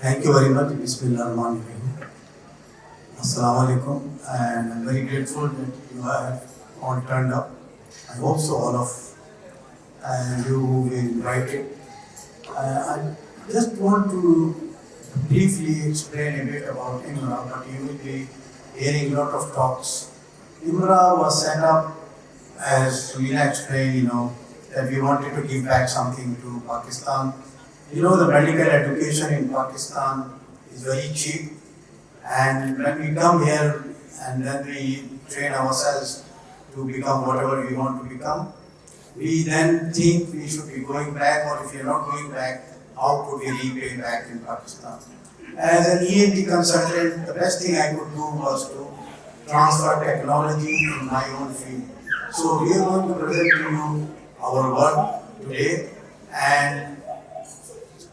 Thank you very much. Bismillahirrahmanirrahim. Assalamu alaikum. And I'm very grateful that you have all turned up. I hope so, all of and you who were invited. I just want to briefly explain a bit about IMRA, but you will be hearing a lot of talks. IMRA was set up, as Samina explained, that we wanted to give back something to Pakistan. The medical education in Pakistan is very cheap, and when we come here and then we train ourselves to become whatever we want to become, we then think we should be going back, or if we are not going back, how could we repay back in Pakistan? As an ENT consultant, the best thing I could do was to transfer technology in my own field. So we are going to present to you our work today, and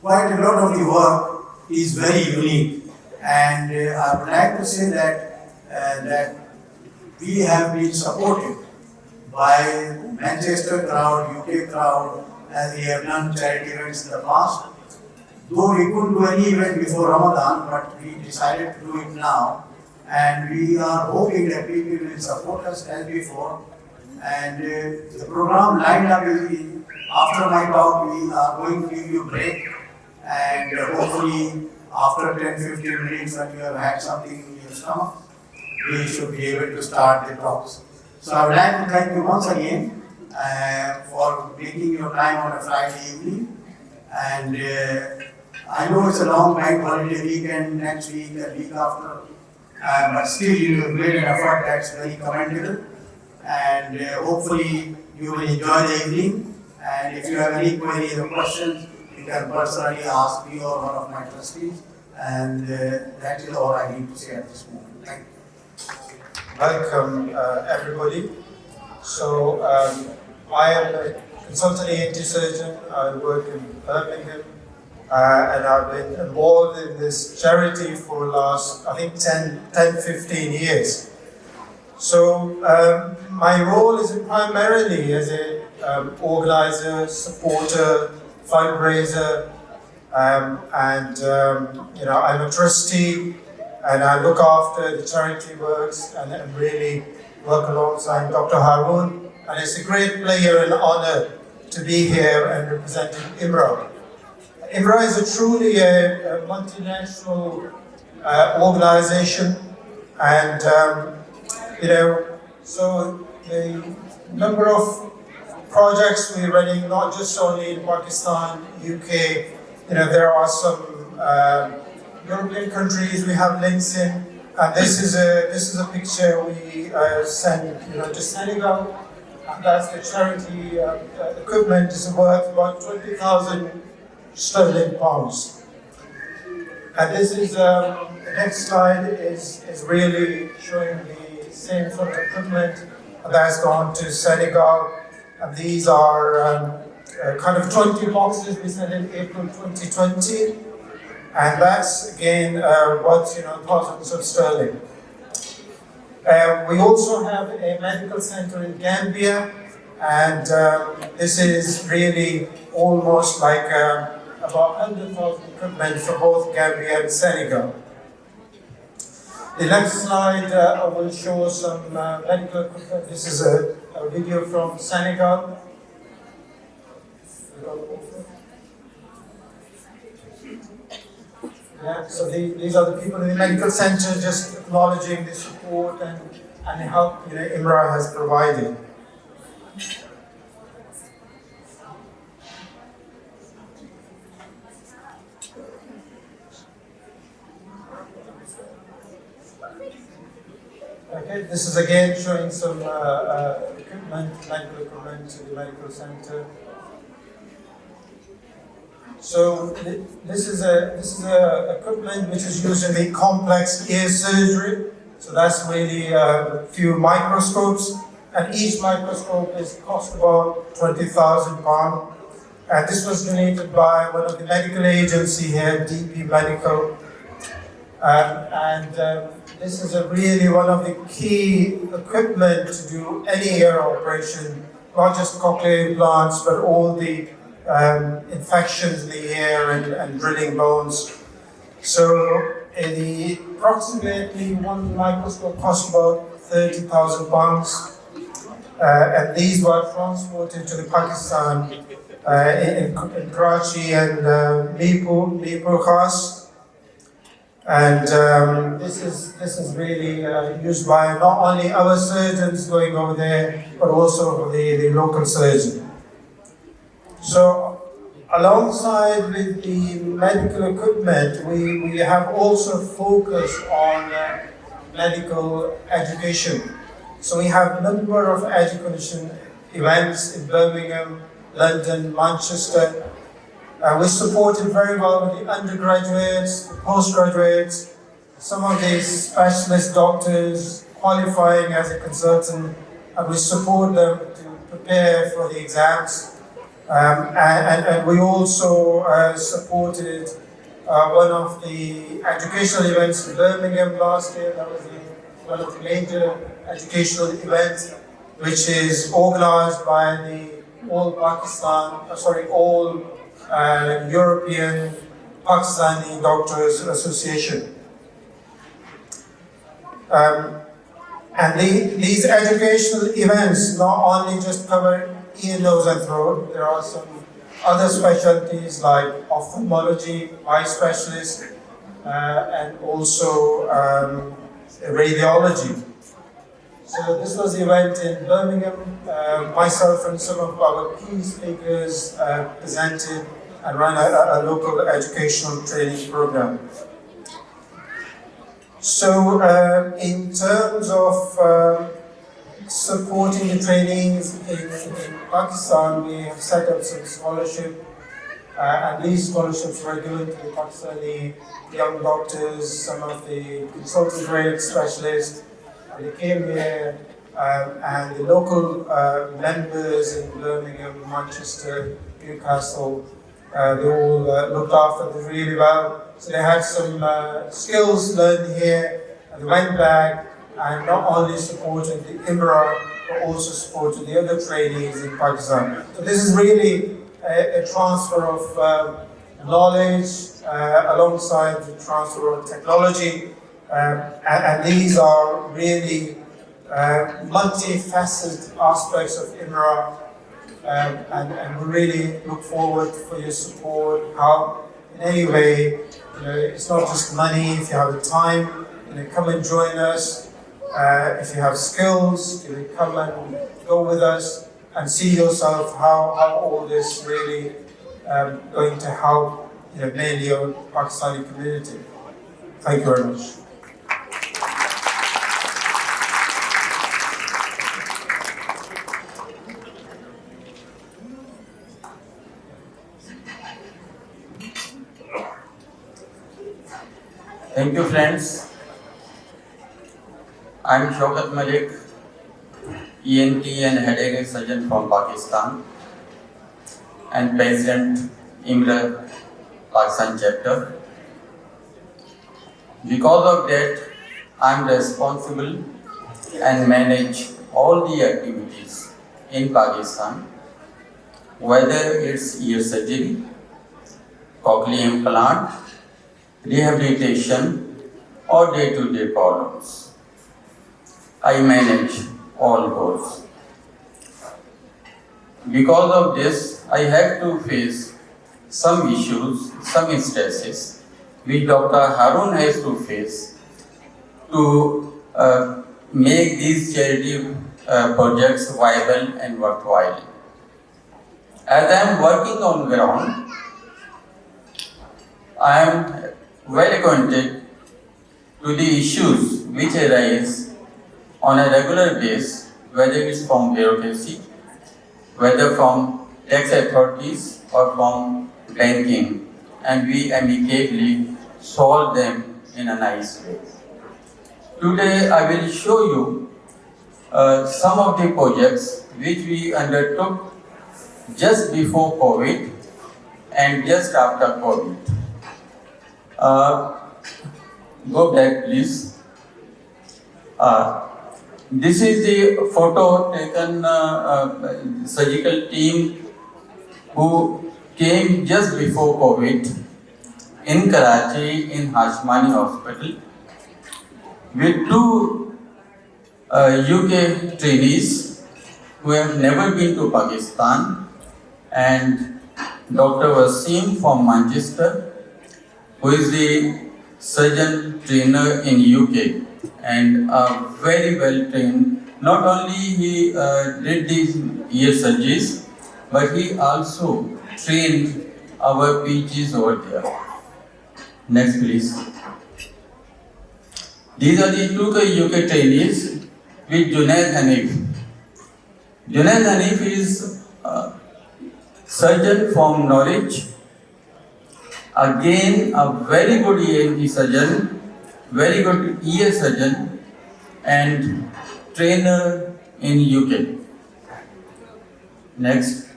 quite a lot of the work is very unique, and I would like to say that we have been supported by Manchester crowd, UK crowd, as we have done charity events in the past. Though we couldn't do any event before Ramadan, but we decided to do it now, and we are hoping that people will support us as before. And the program lined up is after my talk, we are going to give you a break. And hopefully, after 10-15 minutes, when you have had something in your stomach, we should be able to start the talks. So I would like to thank you once again for making your time on a Friday evening. And I know it's a long bank holiday weekend next week and week after, but still you have made an effort that's very commendable. And hopefully you will enjoy the evening. And if you have any queries or questions, you can personally ask me or one of my trustees, and that is all I need to say at this moment. Thank you. Welcome, everybody. So, I am a consultant ENT surgeon. I work in Birmingham, and I've been involved in this charity for the last, I think, 10-15 years. So, my role is primarily as a organizer, supporter, fundraiser, and I'm a trustee, and I look after the charity works and really work alongside Dr. Haroon, and it's a great pleasure and honor to be here and representing IMRA. IMRA is truly a multinational organization, and so the number of projects we're running, not just only in Pakistan, UK, there are some European countries we have links in, and this is a picture we send to Senegal, and that's the charity equipment is worth about 20,000 sterling pounds. And this is the next slide is really showing the same sort of equipment that's gone to Senegal. And these are kind of 20 boxes we sent in April 2020, and that's again worth thousands of sterling. We also have a medical center in Gambia, and this is really almost like about 100,000 equipment for both Gambia and Senegal. The next slide I will show some medical equipment. This is a video from Senegal. Yeah, so these are the people in the medical center just acknowledging the support and the help IMRA has provided. Okay, this is again showing some medical equipment to the medical center. So this is a equipment which is used in the complex ear surgery. So that's really a few microscopes, and each microscope cost about £20,000. And this was donated by one of the medical agencies here, DP Medical. This is really one of the key equipment to do any ear operation, not just cochlear implants, but all the infections in the ear and drilling bones. So approximately one microscope cost about £30,000. And these were transported to the Pakistan in Karachi and Mirpur Khas. And this is really used by not only our surgeons going over there, but also the local surgeon. So alongside with the medical equipment, we have also focused on medical education. So we have a number of education events in Birmingham, London, Manchester. We supported very well with the undergraduates, the postgraduates, some of these specialist doctors qualifying as a consultant, and we support them to prepare for the exams. And we also supported one of the educational events in Birmingham last year. That was one of the major educational events, which is organized by the All European Pakistani Doctors Association. And these educational events not only just cover ear, nose and throat, there are some other specialties like ophthalmology, eye specialist, and also radiology. So this was the event in Birmingham. Myself and some of our key speakers presented and ran a local educational training program. So in terms of supporting the trainings in Pakistan, we have set up some scholarship, and these scholarships were given to the Pakistani young doctors, some of the consultant grade specialists. They came here, and the local members in Birmingham, Manchester, Newcastle, they all looked after them really well. So they had some skills learned here, and they went back and not only supported the IMRA, but also supported the other trainees in Pakistan. So this is really a transfer of knowledge alongside the transfer of technology. And these are really multifaceted aspects of IMRA, and we really look forward for your support, help in any way. It's not just money. If you have the time, come and join us. If you have skills, come and go with us and see yourself how all this really going to help mainly your Pakistani community. Thank you very much. Thank you, friends. I am Shaukat Malik, ENT and headache surgeon from Pakistan and President IMRA Pakistan chapter. Because of that, I am responsible and manage all the activities in Pakistan, whether it's ear surgery, cochlear implant, rehabilitation, or day-to-day problems. I manage all those. Because of this, I have to face some issues, some stresses, which Dr. Haroon has to face to make these charity projects viable and worthwhile. As I am working on ground, I am well acquainted to the issues which arise on a regular basis, whether it's from bureaucracy, whether from tax authorities or from banking, and we amicably solve them in a nice way. Today I will show you some of the projects which we undertook just before COVID and just after COVID. Go back, please. This is the photo taken surgical team who came just before COVID, in Karachi in Hashmani Hospital with two UK trainees who have never been to Pakistan, and Dr. Wasim from Manchester, who is the surgeon trainer in UK and very well trained. Not only he did these ear surgeries, but he also trained our PGs over there. Next, please. These are the two UK trainees with Junaid Hanif. Junaid Hanif is a surgeon from Norwich. Again, a very good ENT surgeon, very good ear surgeon, and trainer in UK. Next.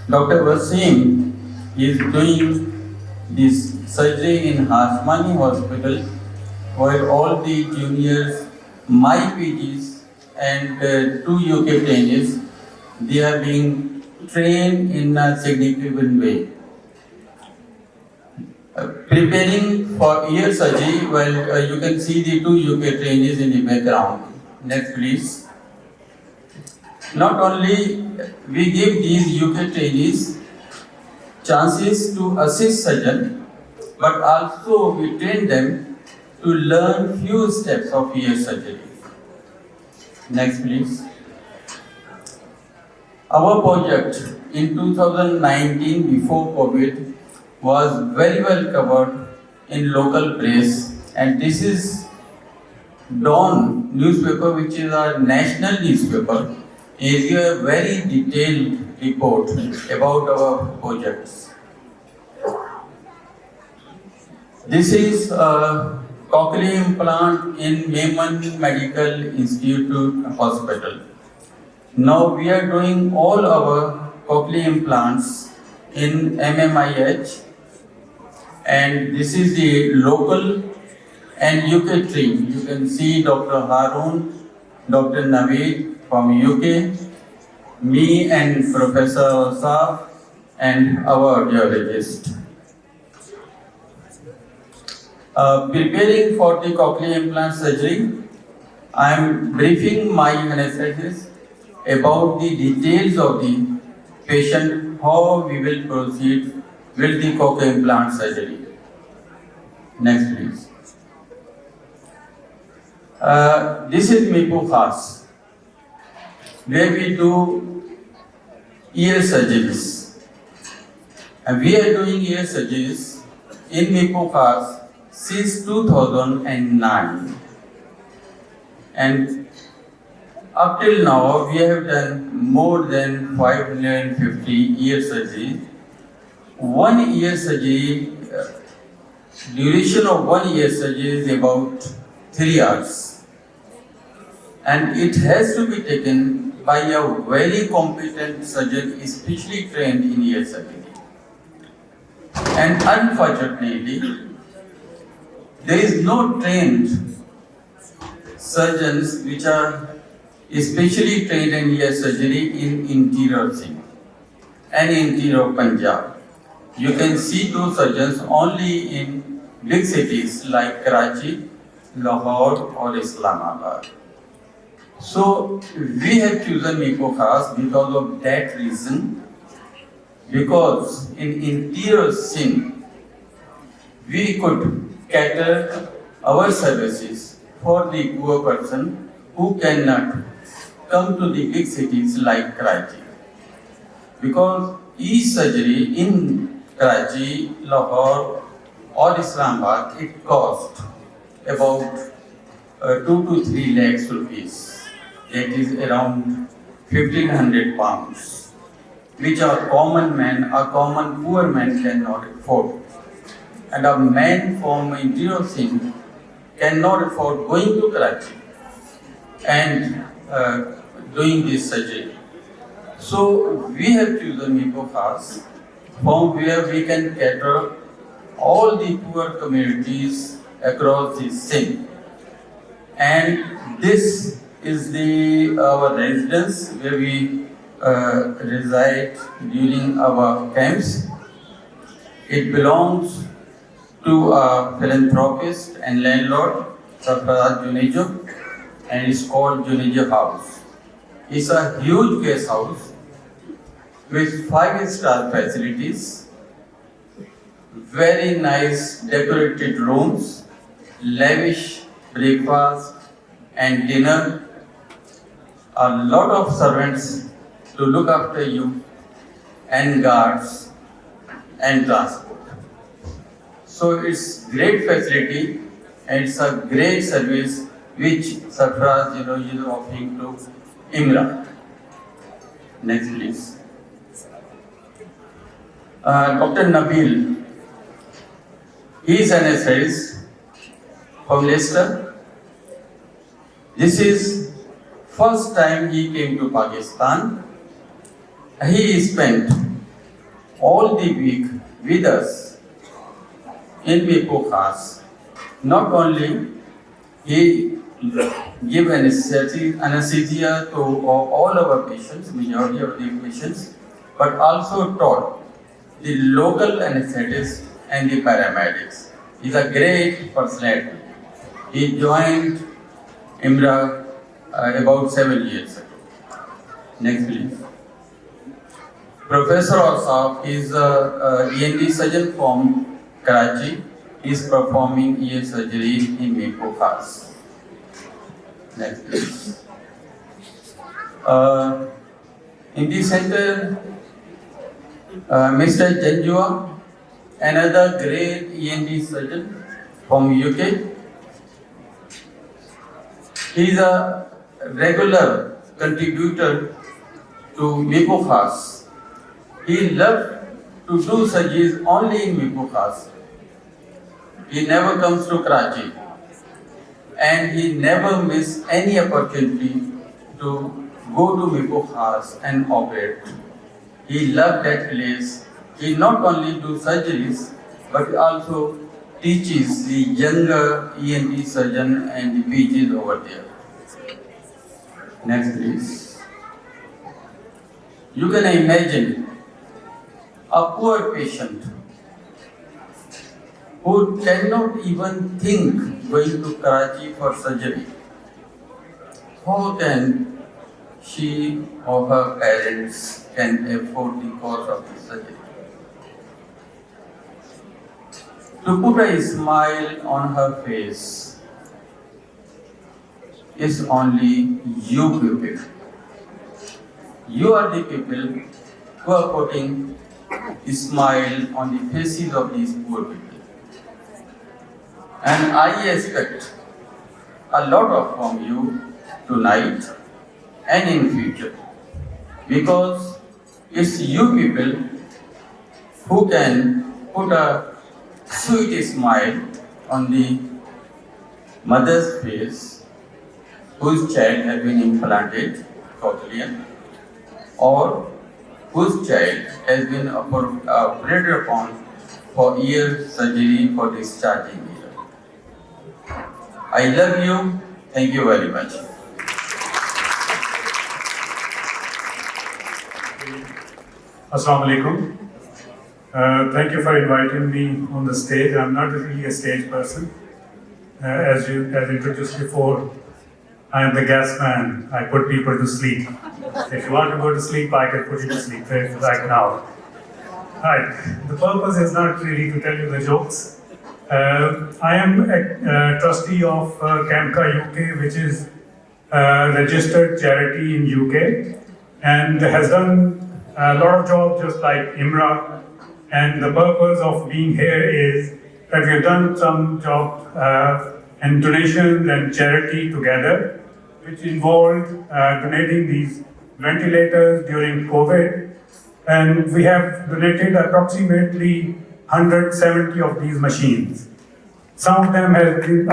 Dr. Wasim is doing this surgery in Hashmani Hospital, where all the juniors, my PGs and two UK trainees, they are being trained in a significant way. Preparing for ear surgery, well, you can see the two UK trainees in the background. Next, please. Not only we give these UK trainees chances to assist surgeon, but also we train them to learn few steps of ear surgery. Next, please. Our project in 2019, before COVID, was very well covered in local press, and this is Dawn newspaper, which is our national newspaper, is a very detailed report about our projects. This is a cochlear implant in Mehman Medical Institute Hospital. Now we are doing all our cochlear implants in MMIH, and this is the local and UK team. You can see Dr. Haroon, Dr. Noweed from UK, me and Professor Shah and our audiologist. Preparing for the cochlear implant surgery, I am briefing my anaesthetist about the details of the patient, how we will proceed with the cochlear implant surgery. Next, please. This is Mipu Khas, where we do ear surgeries. And we are doing ear surgeries in Mipu Khas since 2009. And up till now, we have done more than 550 ear surgeries. One ear surgery, duration of one ear surgery is about 3 hours. And it has to be taken by a very competent surgeon, especially trained in ear surgery. And unfortunately, there is no trained surgeons which are especially trained in ear surgery in interior Sindh and interior Punjab. You can see two surgeons only in big cities like Karachi, Lahore or Islamabad. So we have chosen Mipu Khas because of that reason, because in interior Sindh we could cater our services for the poor person who cannot come to the big cities like Karachi. Because each surgery in Karachi, Lahore or Islamabad, it cost about 2 to 3 lakhs rupees. That is around 1500 pounds, which a common poor man cannot afford. And a man from interior Sindh cannot afford going to Karachi and doing this surgery. So we have chosen Mipu Khas, from where we can cater all the poor communities across the Sindh. And this is our residence where we reside during our camps. It belongs to a philanthropist and landlord, Sabri Brothers, and it's called Junaid House. It's a huge guest house with 5-star facilities, very nice decorated rooms, lavish breakfast and dinner, a lot of servants to look after you, and guards and transport. So it's great facility and it's a great service which Sabri is offering to IMRA. Next please. Dr. Nabil, he is an anaesthetist from Leicester. This is first time he came to Pakistan. He spent all the week with us in Mepokhas. Not only he give anesthesia to all our patients, majority of the patients, but also taught the local anesthetists and the paramedics. He's a great personality. He joined IMRA about 7 years ago. Next please. Professor Asaf is a ENT surgeon from Karachi. He is performing ear surgery in Mepokhas. Next please. In the center, Mr. Janjua, another great ENT surgeon from UK. He is a regular contributor to Mepokhas. He loved to do surgeries only in Mepokhas. He never comes to Karachi and he never misses any opportunity to go to Mepokhas and operate. He loved that place. He not only do surgeries but also teaches the younger ENT surgeon and the PGs over there. Next please. You can imagine a poor patient who cannot even think going to Karachi for surgery. How can she or her parents can afford the cost of the surgery? To put a smile on her face is only you people. You are the people who are putting a smile on the faces of these poor people. And I expect a lot of from you tonight and in future, because it's you people who can put a sweet smile on the mother's face whose child has been implanted Cochlear, or whose child has been operated upon for ear surgery for discharging ear. I love you. Thank you very much. Assalamu alaikum. Thank you for inviting me on the stage. I'm not really a stage person. As you have introduced before, I am the gas man. I put people to sleep. If you want to go to sleep, I can put you to sleep right now. Right. The purpose is not really to tell you the jokes. I am a trustee of KEMCA UK, which is a registered charity in UK, and has done a lot of jobs just like IMRA. And the purpose of being here is that we have done some job and donations and charity together, which involved donating these ventilators during COVID. And we have donated approximately 170 of these machines. Some of them have been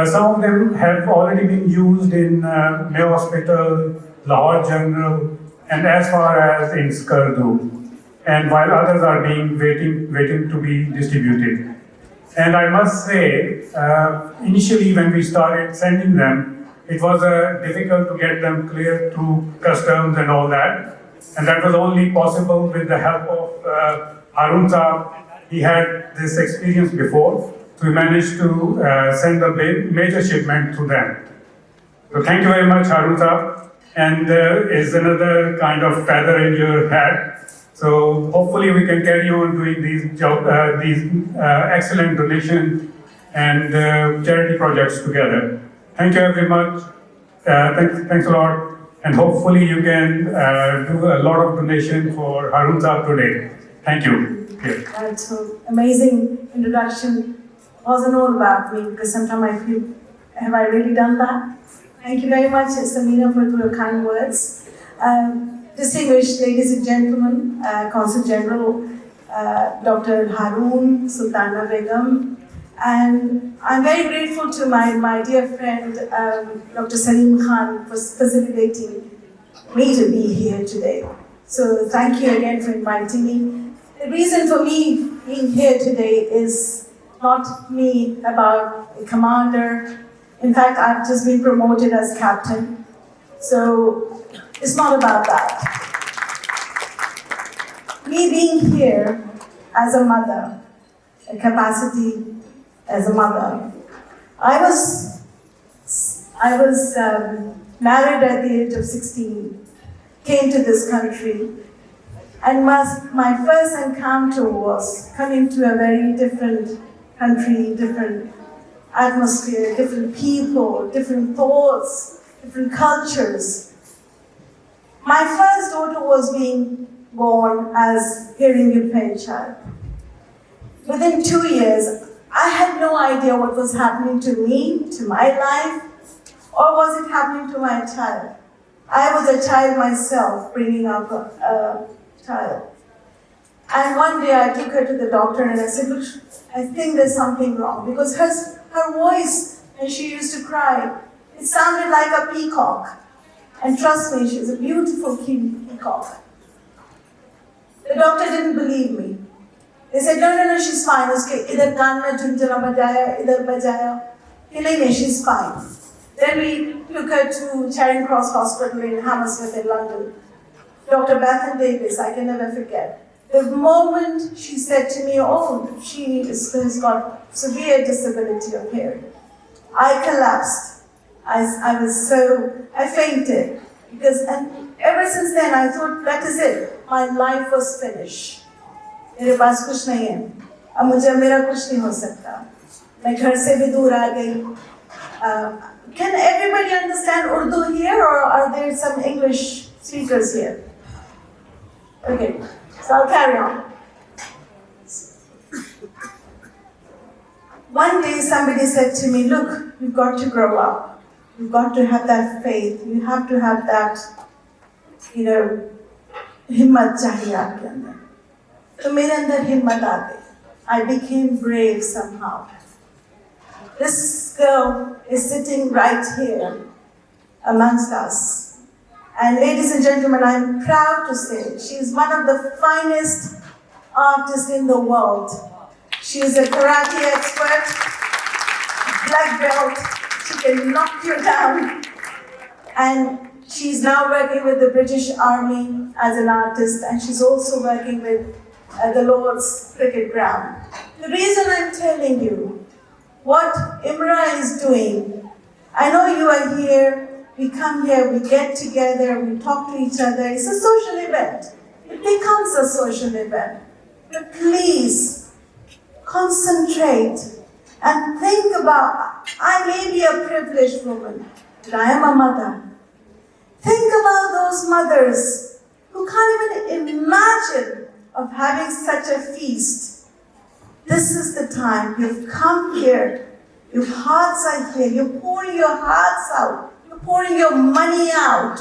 some of them have already been used in Mayo Hospital, Lahore General, and as far as in Skardu, and while others are waiting to be distributed. And I must say, initially when we started sending them, it was difficult to get them cleared through customs and all that. and that was only possible with the help of Haroon Saab. He had this experience before, so we managed to send a major shipment to them. So thank you very much, Haroon Saab, and is another kind of feather in your hat. So hopefully we can carry on doing these excellent donation and charity projects together. Thank you very much. Thanks a lot. And hopefully you can do a lot of donation for Haroon Saab today. Thank you. That's so amazing introduction. Wasn't all about me because sometimes I feel, have I really done that? Thank you very much, Samina, for your kind words. Distinguished ladies and gentlemen, Consul General Dr. Haroon, Sultana Begum, and I'm very grateful to my dear friend Dr. Salim Khan for facilitating me to be here today. So thank you again for inviting me. The reason for me being here today is not me about a commander. In fact, I've just been promoted as captain. So it's not about that. Me being here as a mother, a capacity as a mother. I was married at the age of 16, came to this country, and my first encounter was coming to a very different country, different atmosphere, different people, different thoughts, different cultures. My first daughter was being born as hearing impaired child. Within 2 years, I had no idea what was happening to me, to my life, or was it happening to my child. I was a child myself, bringing up a child. And one day I took her to the doctor and I said, look, I think there's something wrong. Because her voice, when she used to cry, it sounded like a peacock. And trust me, she's a beautiful peacock. The doctor didn't believe me. They said, no, she's fine. Idhar kaan mein jhunjhuna bajaya, idhar bajaya. No, she's fine. Then we took her to Charing Cross Hospital in Hammersmith in London. Dr. Bethan Davis, I can never forget. The moment she said to me, oh, she has got severe disability of hearing, I collapsed. I fainted. And ever since then, I thought, that is it. My life was finished. मेरे पास कुछ नहीं है, अब मुझे मेरा कुछ नहीं हो सकता, मैं घर से भी दूर आ गई. Can everybody understand Urdu here, or are there some English speakers here? Okay, so I'll carry on. One day somebody said to me, look, you've got to grow up. You've got to have that faith. You have to have that, himmat chahiye aapke andar. So mere andar himmat aa gayi. I became brave somehow. This girl is sitting right here amongst us. And ladies and gentlemen, I'm proud to say she is one of the finest artists in the world. She is a karate expert, black belt. She can knock you down. And she's now working with the British Army as an artist, and she's also working with the Lord's cricket ground. The reason I'm telling you what IMRA is doing, I know you are here, we come here, we get together, we talk to each other. It's a social event. It becomes a social event. But please, concentrate and think about, I may be a privileged woman, but I am a mother. Think about those mothers who can't even imagine of having such a feast. This is the time. You've come here. Your hearts are here. You're pouring your hearts out. You're pouring your money out.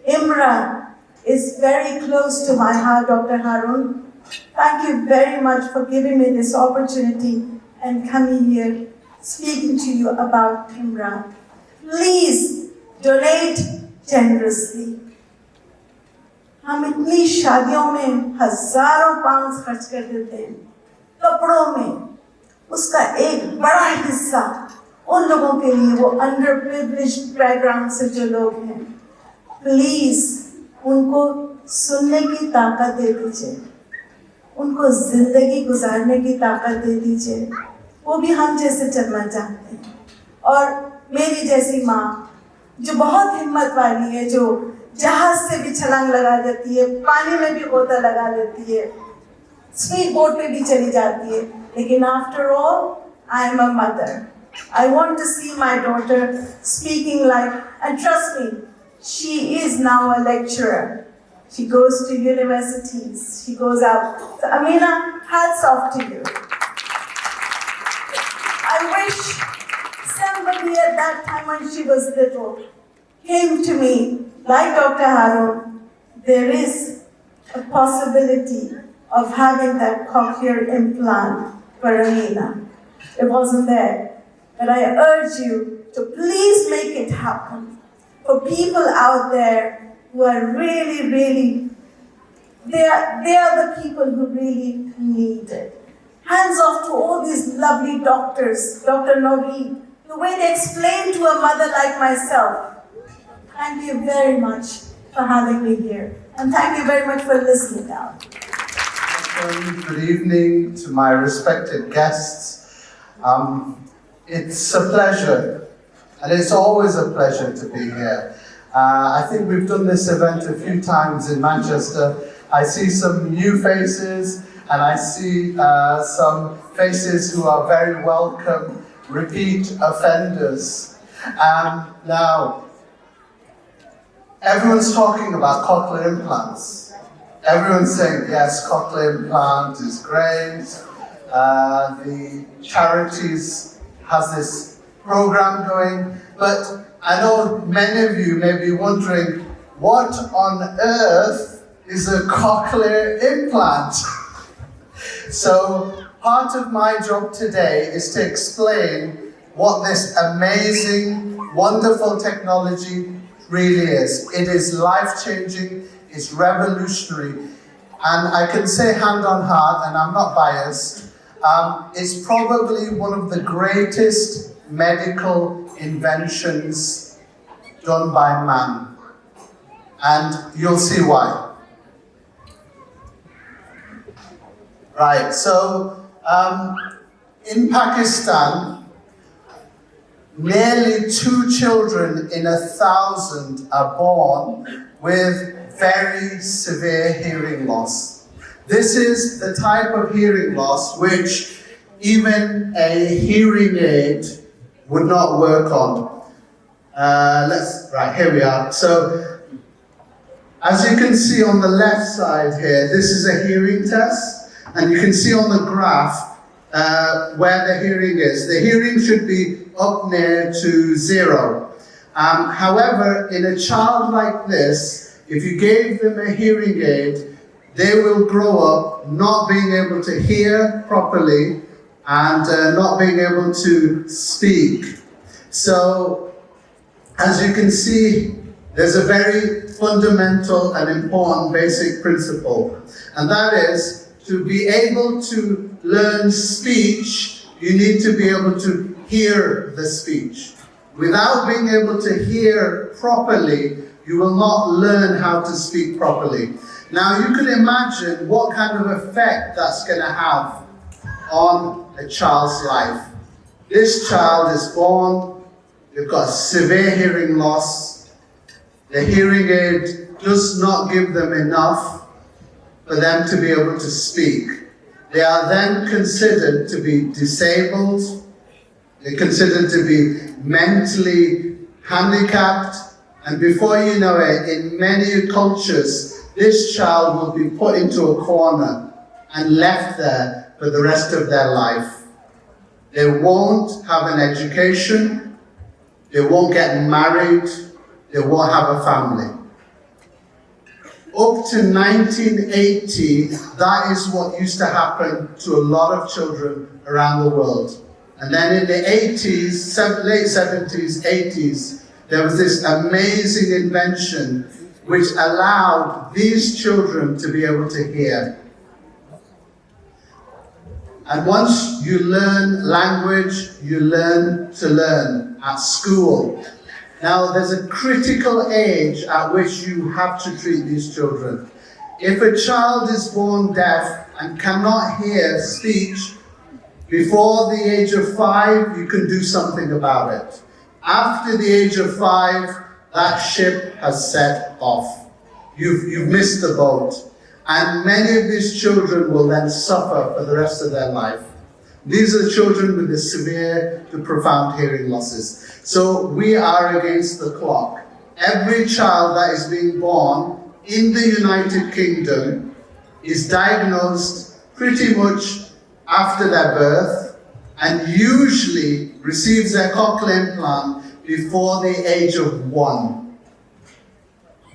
IMRA is very close to my heart, Dr. Haroon. Thank you very much for giving me this opportunity and coming here, speaking to you about IMRA. Please donate generously. हम इतनी शादियों में हजारों pound खर्च कर देते हैं, कपड़ों में, उसका एक बड़ा हिस्सा उन लोगों के लिए, वो अंडर प्रिविलेज्ड बैकग्राउंड से जो लोग हैं, प्लीज उनको सुनने की ताकत दे दीजिए, उनको जिंदगी गुजारने की ताकत दे दीजिए। वो भी हम जैसे चलना चाहते हैं। और मेरी जैसी माँ जो बहुत हिम्मत वाली है, जो जहाज से भी छलांग लगा देती है, पानी में भी गोता लगा लेती है, स्पीड बोट पे भी चली जाती है, लेकिन after all I am a mother. I want to see my daughter speaking like, and trust me, she is now a lecturer. She goes to universities, she goes out. So Amina, hats off to you. I wish somebody at that time when she was little came to me, like Dr. Haroon, there is a possibility of having that cochlear implant for Amina. It wasn't there. But I urge you to please make it happen for people out there who are really, they are the people who really need it. Hands off to all these lovely doctors, Dr. Noweed, the way they explain to a mother like myself. Thank you very much for having me here. And thank you very much for listening now. Good evening to my respected guests. It's a pleasure, and it's always a pleasure to be here. I think we've done this event a few times in Manchester. I see some new faces, and I see some faces who are very welcome, repeat offenders. Now, everyone's talking about cochlear implants. Everyone's saying, yes, cochlear implant is great. The charities has this program going, but I know many of you may be wondering, what on earth is a cochlear implant? So part of my job today is to explain what this amazing, wonderful technology really is. It is life-changing, it's revolutionary, and I can say hand on heart, and I'm not biased, it's probably one of the greatest medical inventions done by man. And you'll see why. Right, so in Pakistan, nearly 2 children in 1,000 are born with very severe hearing loss. This is the type of hearing loss which even a hearing aid would not work on. Right, here we are. So, as you can see on the left side here, this is a hearing test, and you can see on the graph where the hearing is. The hearing should be up near to 0. However, in a child like this, if you gave them a hearing aid, they will grow up not being able to hear properly and not being able to speak. So, as you can see, there's a very fundamental and important basic principle, and that is to be able to learn speech, you need to be able to hear the speech. Without being able to hear properly, you will not learn how to speak properly. Now you can imagine what kind of effect that's going to have on a child's life. This child is born, they've got severe hearing loss. The hearing aid does not give them enough for them to be able to speak. They are then considered to be disabled. They're considered to be mentally handicapped. And before you know it, in many cultures, this child will be put into a corner and left there for the rest of their life. They won't have an education, they won't get married, they won't have a family. Up to 1980, that is what used to happen to a lot of children around the world. And then in the 80s, late 70s, 80s, there was this amazing invention which allowed these children to be able to hear. And once you learn language, you learn to learn at school. Now, there's a critical age at which you have to treat these children. If a child is born deaf and cannot hear speech, before the age of 5, you can do something about it. After the age of 5, that ship has set off. You've missed the boat. And many of these children will then suffer for the rest of their life. These are children with the severe to profound hearing losses. So we are against the clock. Every child that is being born in the United Kingdom is diagnosed pretty much after their birth and usually receives their cochlear implant before the age of 1.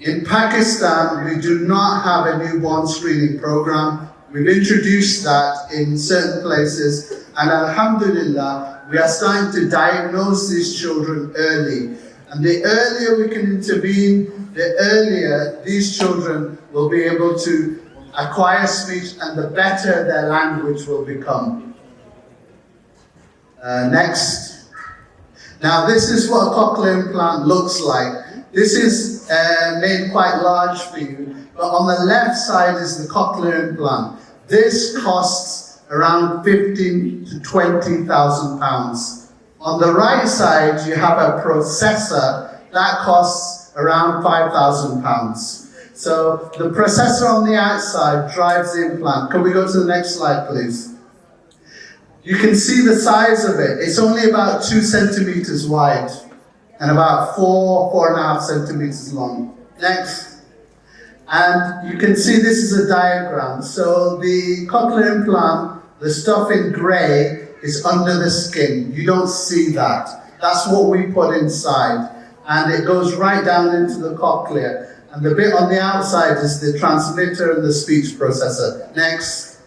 In Pakistan, we do not have a newborn screening program. We've introduced that in certain places, and alhamdulillah, we are starting to diagnose these children early. And the earlier we can intervene, the earlier these children will be able to acquire speech and the better their language will become. Next. Now this is what a cochlear implant looks like. This is made quite large for you, but on the left side is the cochlear implant. This costs around 15 to 20,000 pounds. On the right side, you have a processor that costs around 5,000 pounds. So the processor on the outside drives the implant. Can we go to the next slide, please? You can see the size of it. It's only about 2 centimeters wide and about 4.5 centimeters long. Next. And you can see this is a diagram. So the cochlear implant, the stuff in grey, is under the skin. You don't see that. That's what we put inside. And it goes right down into the cochlea. And the bit on the outside is the transmitter and the speech processor. Next.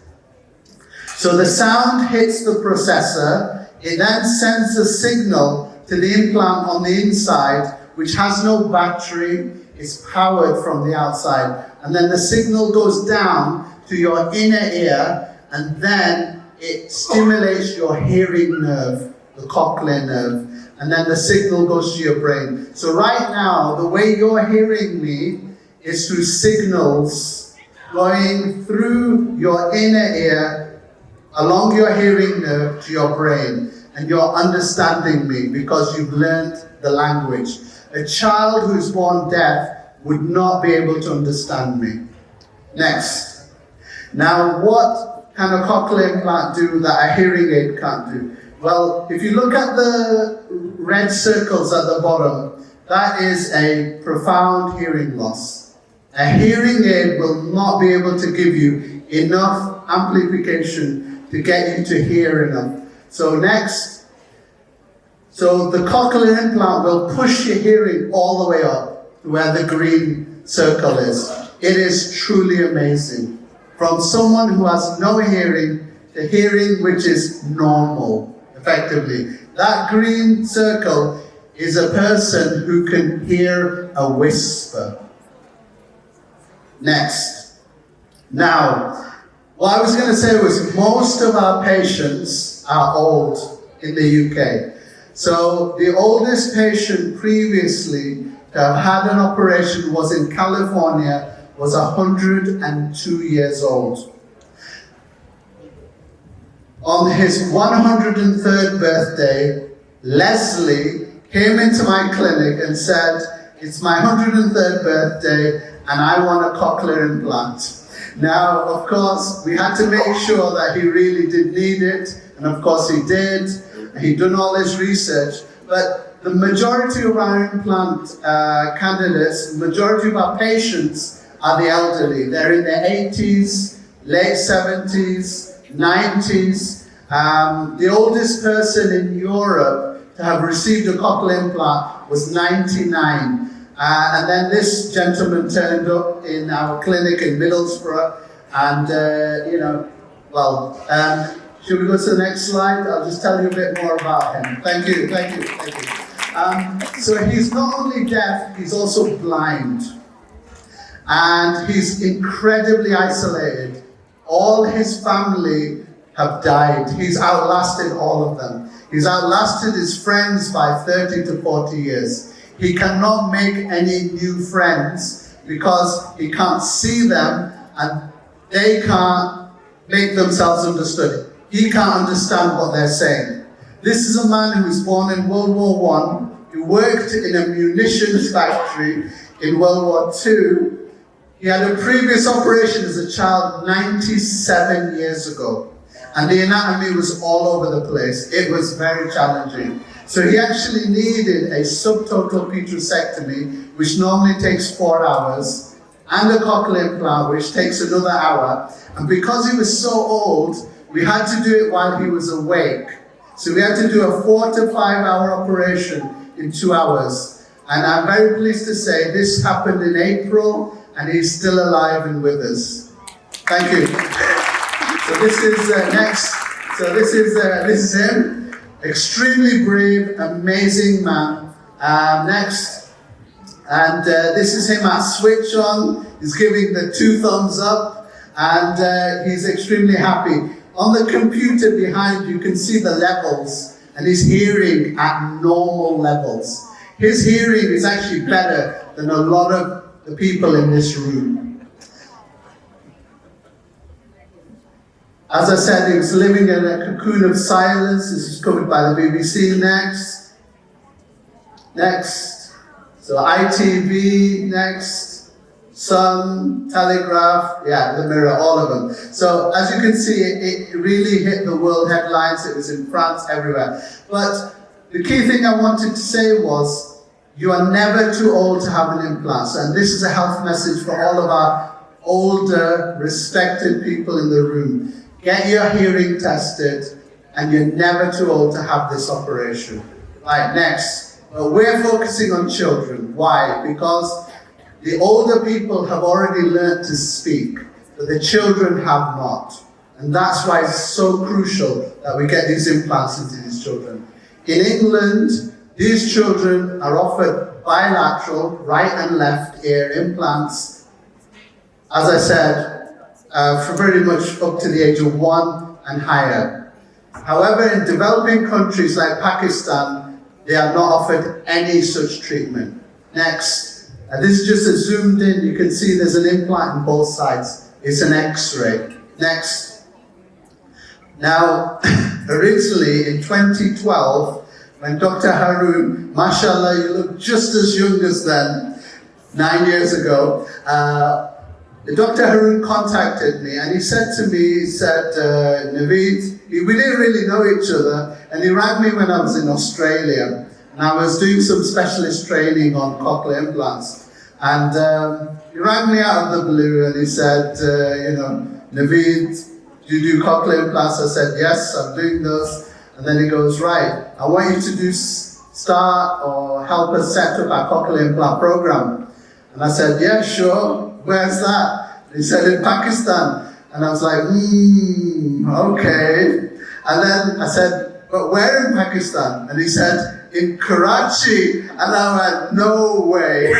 So the sound hits the processor. It then sends a signal to the implant on the inside, which has no battery. It's powered from the outside. And then the signal goes down to your inner ear, and then it stimulates your hearing nerve, the cochlear nerve, and then the signal goes to your brain. So right now, the way you're hearing me is through signals going through your inner ear, along your hearing nerve to your brain, and you're understanding me because you've learned the language. A child who's born deaf would not be able to understand me. Next. Now, what can a cochlear implant do that a hearing aid can't do? Well, if you look at the red circles at the bottom, that is a profound hearing loss. A hearing aid will not be able to give you enough amplification to get you to hear enough. So next. So the cochlear implant will push your hearing all the way up to where the green circle is. It is truly amazing. From someone who has no hearing to hearing which is normal, effectively. That green circle is a person who can hear a whisper. Next. Now, what I was going to say was most of our patients are old in the UK. So the oldest patient previously to have had an operation was in California, was 102 years old. On his 103rd birthday, Leslie came into my clinic and said, "It's my 103rd birthday and I want a cochlear implant." Now, of course, we had to make sure that he really did need it, and of course he did. He'd done all his research, but the majority of our implant candidates, the majority of our patients are the elderly. They're in their 80s, late 70s, 90s. The oldest person in Europe to have received a cochlear implant was 99. And then this gentleman turned up in our clinic in Middlesbrough, and should we go to the next slide? I'll just tell you a bit more about him. Thank you. So he's not only deaf, he's also blind. And he's incredibly isolated. All his family have died. He's outlasted all of them. He's outlasted his friends by 30 to 40 years. He cannot make any new friends because he can't see them and they can't make themselves understood. He can't understand what they're saying. This is a man who was born in World War I, who worked in a munitions factory in World War II. He had a previous operation as a child 97 years ago. And the anatomy was all over the place. It was very challenging. So he actually needed a subtotal petrosectomy, which normally takes 4 hours, and a cochlear implant, which takes another hour. And because he was so old, we had to do it while he was awake. So we had to do a 4 to 5 hour operation in 2 hours. And I'm very pleased to say this happened in April, and he's still alive and with us. Thank you. So this is next. So this is him. Extremely brave, amazing man. Next. And this is him at switch on. He's giving the 2 thumbs up, and he's extremely happy. On the computer behind you can see the levels, and he's hearing at normal levels. His hearing is actually better than a lot of the people in this room. As I said, he was living in a cocoon of silence. This is covered by the BBC. Next. Next. So ITV, next. Sun, Telegraph, yeah, the Mirror, all of them. So as you can see, it really hit the world headlines. It was in France, everywhere. But the key thing I wanted to say was, you are never too old to have an implant. And this is a health message for all of our older, respected people in the room. Get your hearing tested, and you're never too old to have this operation. Right, next. We're focusing on children. Why? Because the older people have already learned to speak, but the children have not. And that's why it's so crucial that we get these implants into these children. In England, these children are offered bilateral, right and left ear implants, as I said, for very much up to the age of 1 and higher. However, in developing countries like Pakistan, they are not offered any such treatment. Next. This is just a zoomed in, you can see there's an implant on both sides. It's an X-ray. Next. Now, originally in 2012, when Dr. Haroon, mashallah, you look just as young as then, 9 years ago, Dr. Haroon contacted me, and he said to me, he said, Noweed, we didn't really know each other, and he rang me when I was in Australia, and I was doing some specialist training on cochlear implants. And he rang me out of the blue, and he said, Noweed, do you do cochlear implants? I said, yes, I'm doing those. And then he goes, right, I want you to start or help us set up our cochlear implant program. And I said, yeah, sure, where's that? And he said, in Pakistan. And I was like, okay. And then I said, but where in Pakistan? And he said, in Karachi. And I went, no way.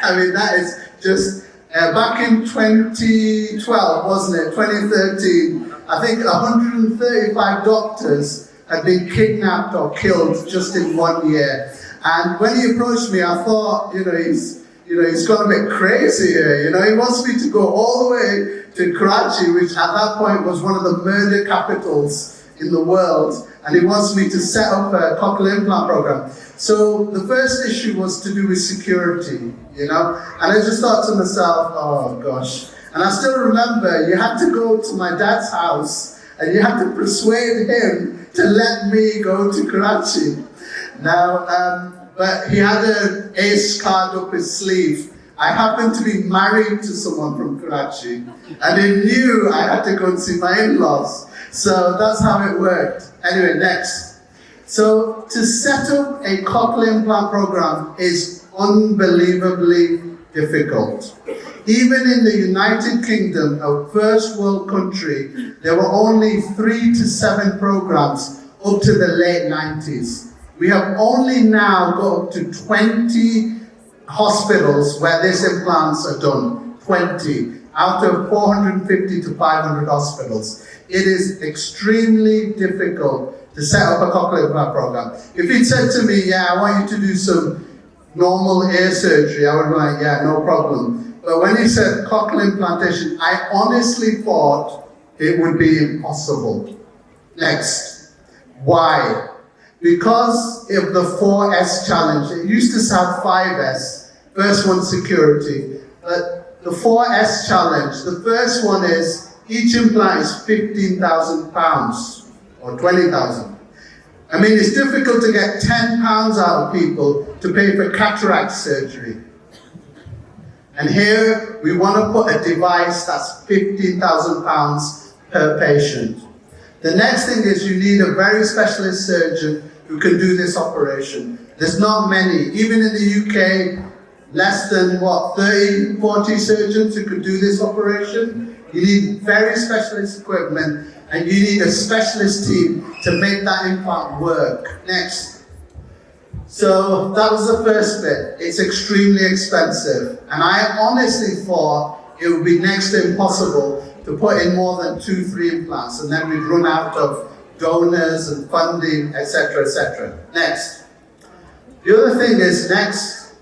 I mean, that is just, back in 2012, wasn't it, 2013, I think 135 doctors had been kidnapped or killed just in 1 year. And when he approached me, I thought, he's gone a bit crazy here. He wants me to go all the way to Karachi, which at that point was one of the murder capitals in the world, and he wants me to set up a cochlear implant program. So the first issue was to do with security, and I just thought to myself, oh gosh. And I still remember you had to go to my dad's house and you had to persuade him to let me go to Karachi. Now, but he had an ace card up his sleeve. I happened to be married to someone from Karachi, and he knew I had to go and see my in-laws. So that's how it worked. Anyway, next. So to set up a cochlear implant program is unbelievably difficult. Even in the United Kingdom, a first world country, there were only 3 to 7 programs up to the late 90s. We have only now got up to 20 hospitals where these implants are done. 20 out of 450 to 500 hospitals. It is extremely difficult to set up a cochlear implant program. If he'd said to me, yeah, I want you to do some normal ear surgery, I would be like, yeah, no problem. But when he said cochlear implantation, I honestly thought it would be impossible. Next. Why? Because of the 4S challenge. It used to have 5S. First one, security. But the 4S challenge, the first one is each implant is £15,000 or 20,000. I mean, it's difficult to get £10 out of people to pay for cataract surgery. And here we want to put a device that's £15,000 per patient. The next thing is you need a very specialist surgeon who can do this operation. There's not many, even in the UK, less than 30, 40 surgeons who could do this operation. You need very specialist equipment and you need a specialist team to make that implant work. Next. So that was the first bit. It's extremely expensive. And I honestly thought it would be next to impossible to put in more than 2-3 implants, and then we'd run out of donors and funding, etc., etc. Next. The other thing is, next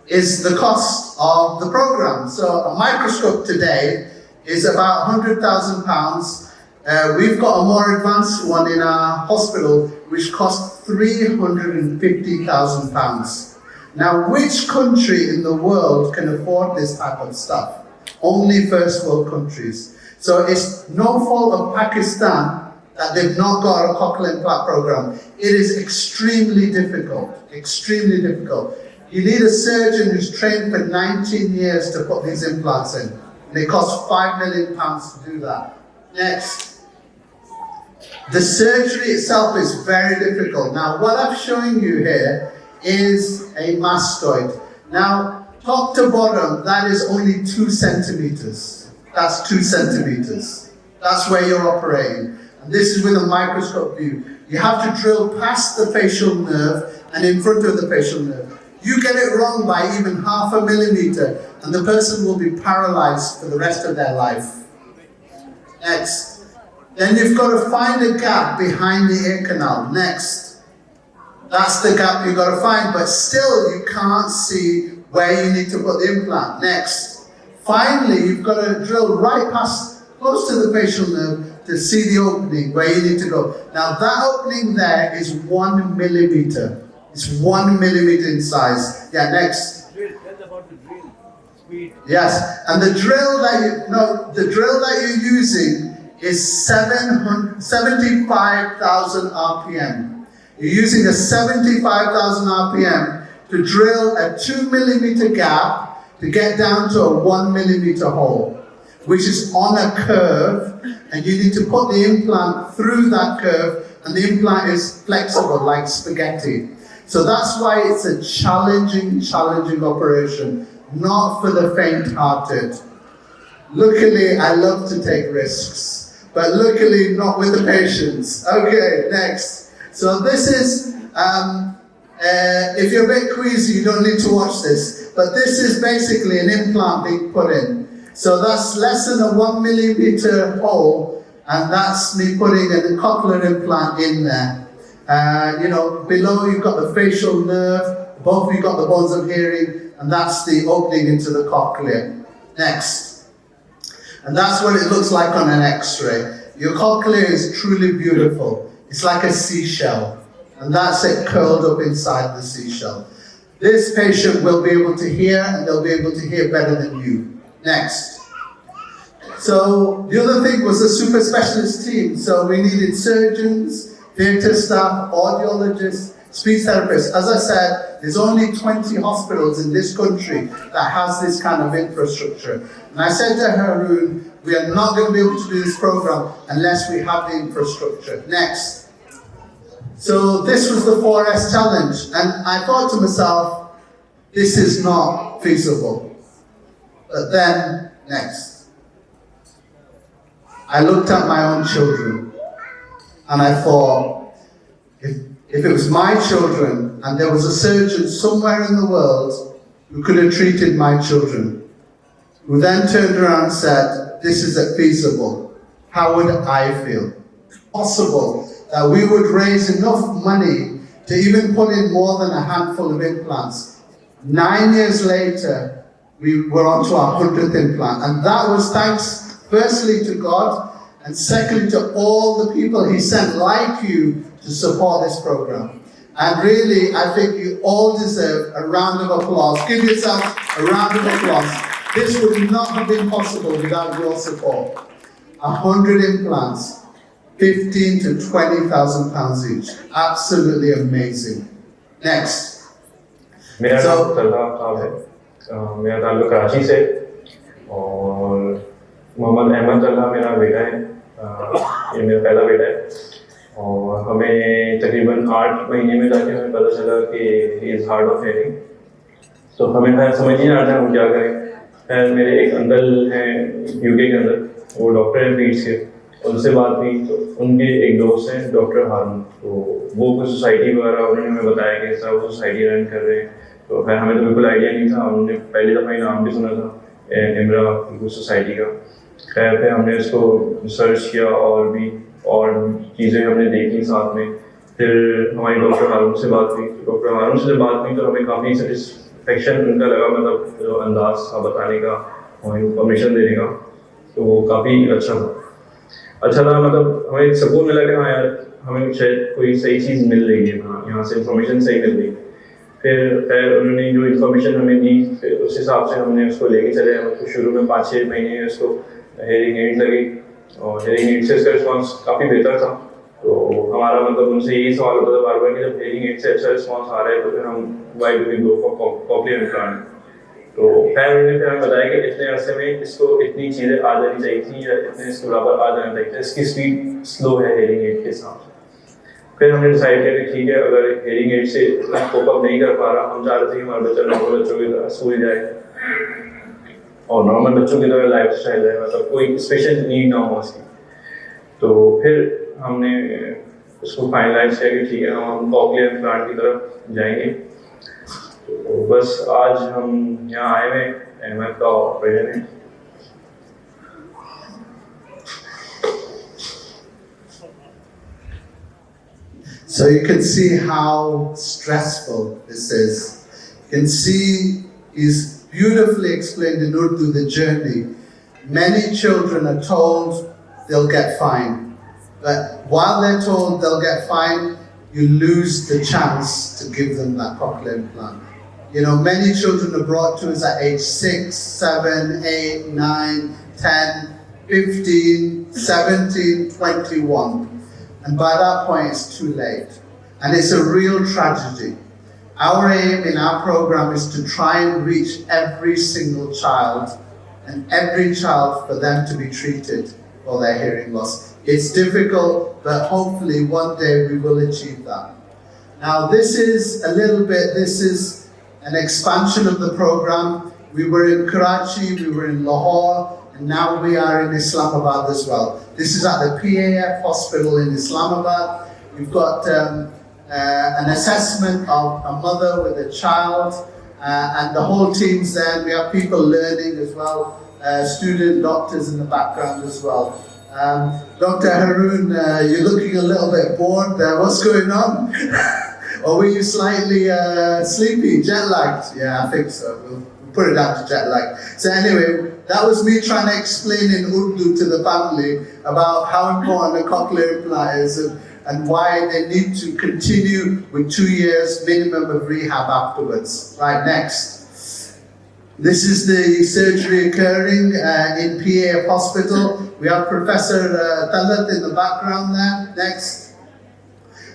is the cost of the program. So a microscope today is about £100,000. We've got a more advanced one in our hospital, which costs £350,000. Now, which country in the world can afford this type of stuff? Only first world countries. So it's no fault of Pakistan that they've not got a cochlear implant program. It is extremely difficult, extremely difficult. You need a surgeon who's trained for 19 years to put these implants in. And it costs £5 million to do that. Next. The surgery itself is very difficult. Now, what I'm showing you here is a mastoid. Now, top to bottom, that is only 2 centimeters. That's 2 centimeters. That's where you're operating. And this is with a microscope view. You have to drill past the facial nerve and in front of the facial nerve. You get it wrong by even 0.5 millimeter, and the person will be paralyzed for the rest of their life. Next. Then you've got to find a gap behind the ear canal. Next. That's the gap you've got to find, but still you can't see where you need to put the implant. Next. Finally, you've got to drill right past, close to the facial nerve to see the opening where you need to go. Now that opening there is 1 millimeter. It's 1 millimeter in size. Yeah, next. Tell about the drill. Speed. Yes, and the drill that you're using is 75,000 RPM. You're using a 75,000 RPM to drill a 2 millimeter gap to get down to a 1 millimeter hole, which is on a curve, and you need to put the implant through that curve, and the implant is flexible like spaghetti. So that's why it's a challenging operation, not for the faint-hearted. Luckily, I love to take risks, but luckily not with the patients. Okay, next. So this is, if you're a bit queasy, you don't need to watch this, but this is basically an implant being put in. So that's less than a 1 millimeter hole, and that's me putting a cochlear implant in there. Below you've got the facial nerve, above you've got the bones of hearing, and that's the opening into the cochlea. Next. And that's what it looks like on an x-ray. Your cochlea is truly beautiful. It's like a seashell, and that's it curled up inside the seashell. This patient will be able to hear, and they'll be able to hear better than you. Next. So the other thing was a super specialist team. So we needed surgeons, theatre staff, audiologists, speech therapists. As I said, there's only 20 hospitals in this country that has this kind of infrastructure. And I said to Haroon, we are not going to be able to do this program unless we have the infrastructure. Next. So this was the 4S challenge. And I thought to myself, this is not feasible. But then, next. I looked at my own children, and I thought, if it was my children, and there was a surgeon somewhere in the world who could have treated my children, who then turned around and said, this isn't feasible, how would I feel? Possible that we would raise enough money to even put in more than a handful of implants. 9 years later, we were on to our 100th implant. And that was thanks firstly to God, and secondly to all the people He sent like you to support this program. And really, I think you all deserve a round of applause. Give yourself a round of applause. This would not have been possible without your support. 100 implants, 15 to 20,000 pounds each. Absolutely amazing. Next. मेरा नाम तलहा खाब है, मेरा ताल्लुक कराची से, और मोहम्मद अहमद तलहा मेरा बेटा है, ये मेरा पहला बेटा है, और हमें तकरीबन 8 महीने में जाके हमें पता चला कि he is hard of hearing. तो हमें खैर समझ नहीं आ रहा था हम क्या करें। खैर मेरे एक अंकल हैं यूके के अंदर, वो डॉक्टर हैं पीट्स के, उनसे बात हुई तो उनके एक दोस्त हैं डॉक्टर हारून, तो वो कुछ सोसाइटी वगैरह उन्होंने हमें बताया कि ऐसा वो सोसाइटी रन कर रहे हैं। तो खैर हमें तो बिल्कुल आइडिया नहीं था, हमने पहली दफ़ा ही नाम भी सुना था इमरा कुछ सोसाइटी का। खैर फिर हमने इसको रिसर्च किया और चीज़ें हमने देखी साथ में। फिर हमारी डॉक्टर हारून से बात हुई, तो डॉक्टर हारून से बात हुई तो हमें काफ़ी सेटिस्फेक्शन उनका लगा, मतलब जो अंदाज था बताने का और इंफॉर्मेशन देने का, तो वो काफ़ी अच्छा था। मतलब हमें सुकून मिला कि हाँ यार हमें शायद कोई सही चीज़ मिल रही है, यहाँ से इंफॉर्मेशन सही मिल रही है। फिर उन्होंने जो इन्फॉर्मेशन हमें दी, फिर उस हिसाब से हमने उसको लेके चले। मतलब शुरू में 5-6 महीने उसको हेयरिंग एड लगी, और हेयरिंग एड से उसका रिस्पॉन्स काफ़ी बेहतर था। तो हमारा मतलब उनसे यही सवाल होता था बार बार कि जब हेयरिंग एड से अच्छा रिस्पॉन्स आ रहा है तो फिर हम why do we go for cochlear implant. तो खैर उन्होंने फिर हमें बताया कि इतने अरसे में इसको इतनी चीज़ें आ जानी चाहिए थी, या इतने इसके बराबर आ जाना चाहिए था, इसकी स्पीड स्लो है हेयरिंग एड के हिसाब से। फिर हमने डिसाइड किया कि ठीक है, अगर हेयरिंग एड से इतना कोप अप नहीं कर पा रहा, हम चाह रहे थे कि हमारा बच्चा नॉर्मल बच्चों की तरह स्कूल जाए और नॉर्मल बच्चों की तरह लाइफ स्टाइल है, मतलब कोई स्पेशल नीड ना हो उसकी। तो फिर हमने उसको फाइनलाइज किया कि ठीक है हम कॉक्लियर इम्प्लांट की तरफ जाएंगे। तो बस आज हम यहाँ आए हुए अहमद का ऑपरेशन है। So you can see how stressful this is. You can see he's beautifully explained in Urdu the journey. Many children are told they'll get fine. But while they're told they'll get fine, you lose the chance to give them that cochlear implant. You know, many children are brought to us at age 6, 7, 8, 9, 10, 15, 17, 21. And by that point, it's too late. And it's a real tragedy. Our aim in our program is to try and reach every single child, and every child for them to be treated for their hearing loss. It's difficult, but hopefully one day we will achieve that. Now this is an expansion of the program. We were in Karachi, we were in Lahore, and now we are in Islamabad as well. This is at the PAF hospital in Islamabad. We've got an assessment of a mother with a child, and the whole team's there. We have people learning as well, student doctors in the background as well. Dr. Haroon, you're looking a little bit bored there. What's going on? Or were you slightly sleepy, jet-lagged? Yeah, I think so. We'll put it down to jet-lag. So anyway, that was me trying to explain in Urdu to the family about how important a cochlear implant is and why they need to continue with 2 years minimum of rehab afterwards. Right, next. This is the surgery occurring in PAF Hospital. We have Professor Talat in the background there. Next.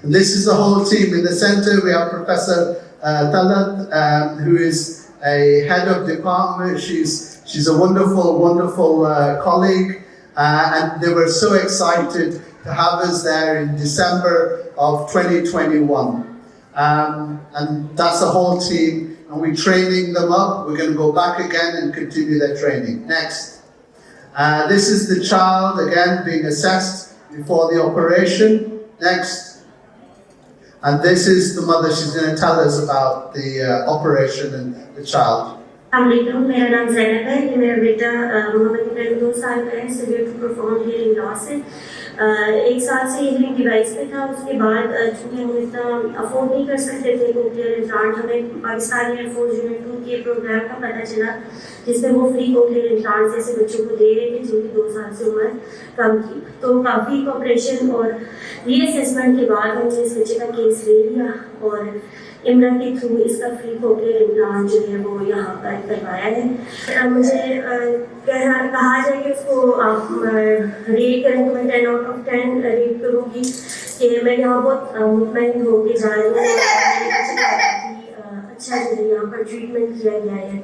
And this is the whole team. In the center, we have Professor Talat, who is a head of department. She's a wonderful, wonderful colleague. And they were so excited to have us there in December of 2021. And that's the whole team. And we're training them up. We're going to go back again and continue their training. Next. This is the child, again, being assessed before the operation. Next. And this is the mother. She's going to tell us about the operation and the child. अस्सलामुअलैकुम, मेरा नाम ज़ैनब है। ये मेरा बेटा मोहम्मद इब्राहिम 2 साल का है। Severe to profound hearing loss है। 1 साल से हियरिंग डिवाइस पे था। उसके बाद चूँकि हम इतना अफोर्ड नहीं कर सकते थे कोक्लियर इम्प्लांट, हमें पाकिस्तान एयरफोर्स यूनिट 2 के प्रोग्राम का पता चला जिसमें वो फ्री कोक्लियर इम्प्लांट जैसे बच्चों को दे रहे थे जिनकी 2 साल से उम्र कम थी। तो काफ़ी कोऑपरेशन और रीअसेसमेंट के बाद हमने इस बच्चे का केस ले लिया और इमरा के थ्रू इसका फ्री कोक्लियर इम्प्लांट जो है वो यहाँ पर करवाया है। मुझे कहा जाए कि उसको आप रेट करें तो मैं 10 आउट ऑफ 10 रेट करूँगी कि मैं यहाँ बहुत मुतमईन होकर जा रही हूँ। अच्छा जो है यहाँ पर ट्रीटमेंट किया गया है।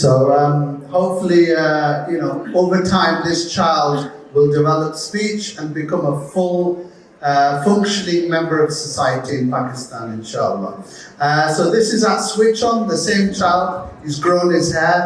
So hopefully, over time this child will develop speech and become a full functioning member of society in Pakistan, inshallah. So this is at switch on, the same child, he's grown his hair.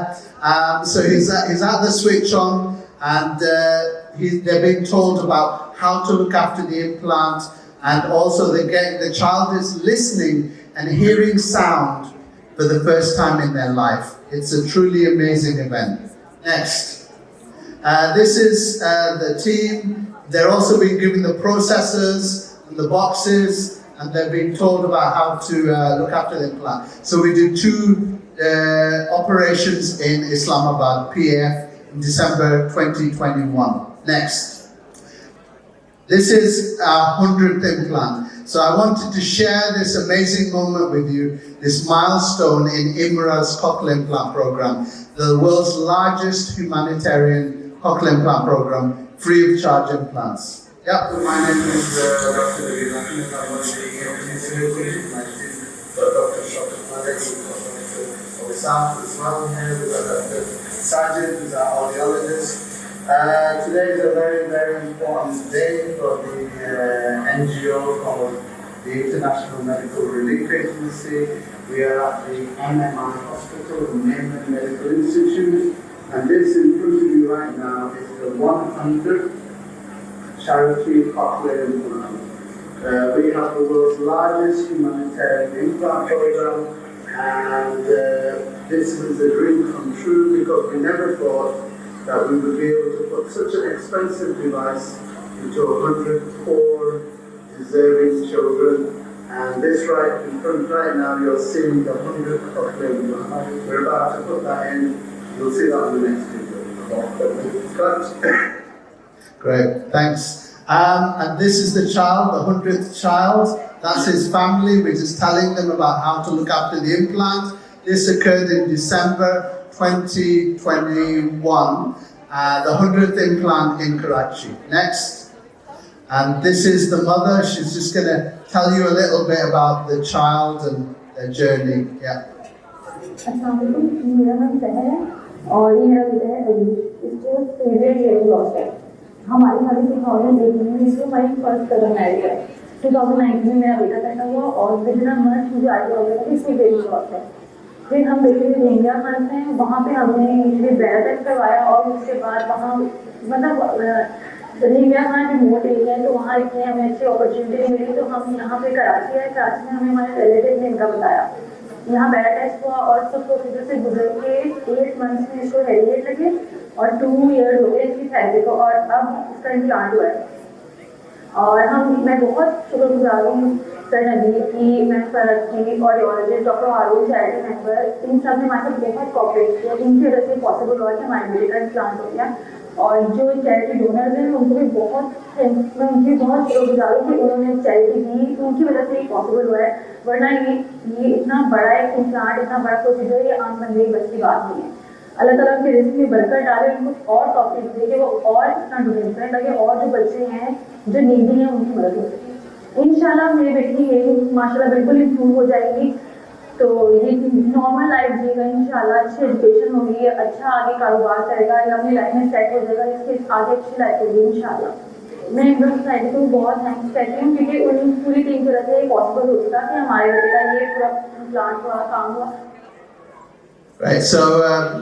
So he's at the switch on and they're being told about how to look after the implant, and also the child is listening and hearing sound for the first time in their life. It's a truly amazing event. Next. This is the team. They're also being given the processors and the boxes, and they're being told about how to look after the implant. So we did 2 operations in Islamabad, PF, in December 2021. Next. This is our 100th implant. So I wanted to share this amazing moment with you, this milestone in IMRA's cochlear implant program, the world's largest humanitarian cochlear implant program, free of charge implants. Yeah. My name is Dr. Robina. I'm one of the Dr. Shaukat, Malik, of South as well. Here we've got Dr. Sajid, who's our audiologist. Today is a very, very important day for the NGO called the International Medical Relief Agency. We are at the MMI Hospital, the Mainland Medical Institute, and this in front of you right now is the 100th charity cochlear implant. We have the world's largest humanitarian implant program, and this was a dream come true because we never thought that we would be able to put such an expensive device into 100 poor, deserving children. And this right in front right now, you're seeing the 100th cochlear implant. We're about to put that in. You'll see that on the next video. Great, thanks. And this is the child, the 100th child. That's his family. We're just telling them about how to look after the implant. This occurred in December 2021, the 100th implant in Karachi. Next. And this is the mother. She's just going to tell you a little bit about the child and their journey. Yeah. अस्सलामुअलैकुम, मेरा नाम सहर है और ये मेरा बेटा है अली। इसको सीवियर हियरिंग लॉस है। हमारी शादी 2018 में, इसको हमारी फर्स्ट कजन मैरिज है। 2019 में मेरा बेटा पैदा हुआ और विदिन अ मंथ मुझे आइडिया हो गया था कि इसमें हियरिंग लॉस है। फिर हम बेसिकली इंडिया खान से हैं, वहाँ पे हमने इनिशियली ब्लड टेस्ट करवाया और उसके बाद वहाँ मतलब इंडिया खान रिमोट एरिया है तो वहाँ इतनी हमें अच्छी अपॉर्चुनिटी मिली तो हम यहाँ पे कराची है। कराची में हमें हमारे रिलेटिव ने इनका बताया, यहाँ ब्लड टेस्ट हुआ और सब प्रोसीजर से गुजर के 8 मंथ्स में इसको हेरिएट लगे और 2 ईयर हो गए इसकी थेरेपी को और अब इसका इम्प्लांट हुआ है। और मैं बहुत शुक्रगुजार हूँ सर नबी की, मैं ट्रस्टी और ऑडियोलॉजिस्ट डॉक्टर हारून चैरिटी मेंबर, इन सब ने हमारे साथ बहुत कोऑपरेट किया। इनकी वजह से पॉसिबल हुआ कि हमारे बेटे का इम्प्लांट हो गया। और जो चैरिटी डोनर्स हैं उनको भी मैं उनकी बहुत शुक्रगुजार हूँ कि उन्होंने चैरिटी दी, उनकी वजह से ये पॉसिबल हुआ है। वरना ये इतना बड़ा एक इम्प्लांट, इतना बड़ा प्रोसीजर ये आम बंदे की बस की बात नहीं है। अल्लाह ताला उनके रिस्क में बरकत डाले, उनको और तौफीक दे कि वो और इतना डोनेट करें ताकि और जो बच्चे हैं जो नीडी हैं उनकी मदद हो सके। इंशाल्लाह मेरे बेटे की हेयरिंग माशाल्लाह बिल्कुल इम्प्रूव हो जाएगी तो ये नॉर्मल लाइफ जिएगा इंशाल्लाह, अच्छी एजुकेशन होगी, अच्छा आगे कारोबार करेगा, ये अपनी लाइफ में सेट हो जाएगा, इसके आगे अच्छी लाइफ होगी इंशाल्लाह। मैं इंडियन सोसाइटी को बहुत थैंक्स कहती हूँ क्योंकि उन पूरी टीम की वजह से पॉसिबल हो चुका कि हमारे बेटे का ये पूरा प्लान हुआ, काम हुआ। Right, so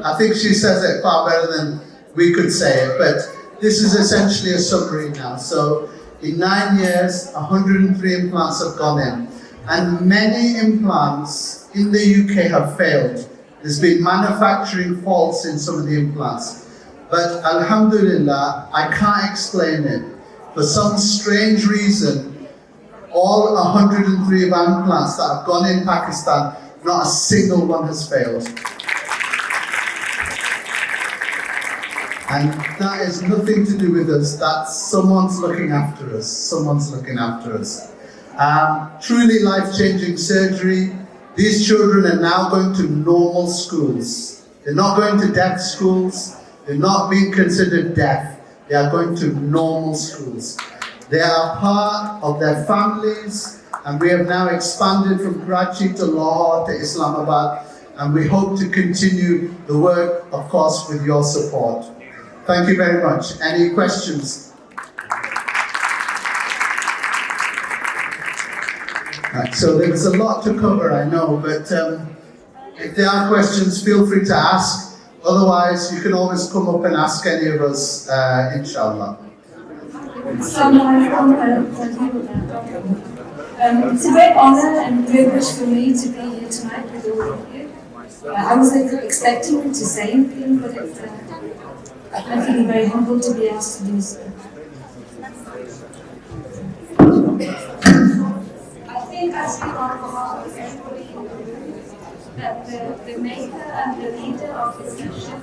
I think she says it far better than we could say it, but this is essentially a summary now. So in 9 years, 103 implants have gone in, and many implants in the UK have failed There's been manufacturing faults in some of the implants. But alhamdulillah, I can't explain it. For some strange reason, all 103 of our implants that have gone in Pakistan, not a single one has failed. And that is nothing to do with us, that's someone's looking after us, someone's looking after us. Truly life-changing surgery. These children are now going to normal schools. They're not going to deaf schools, they're not being considered deaf, they are going to normal schools. They are part of their families, and we have now expanded from Karachi to Lahore to Islamabad, and we hope to continue the work, of course, with your support. Thank you very much. Any questions? Right, so there's a lot to cover, I know, but if there are questions, feel free to ask. Otherwise, you can always come up and ask any of us, inshallah. It's a great honor and privilege for me to be here tonight with all of you. I wasn't expecting to say anything, but I'm feeling very humbled to be asked to do so. I think as we all everybody that the maker and the leader of this mission,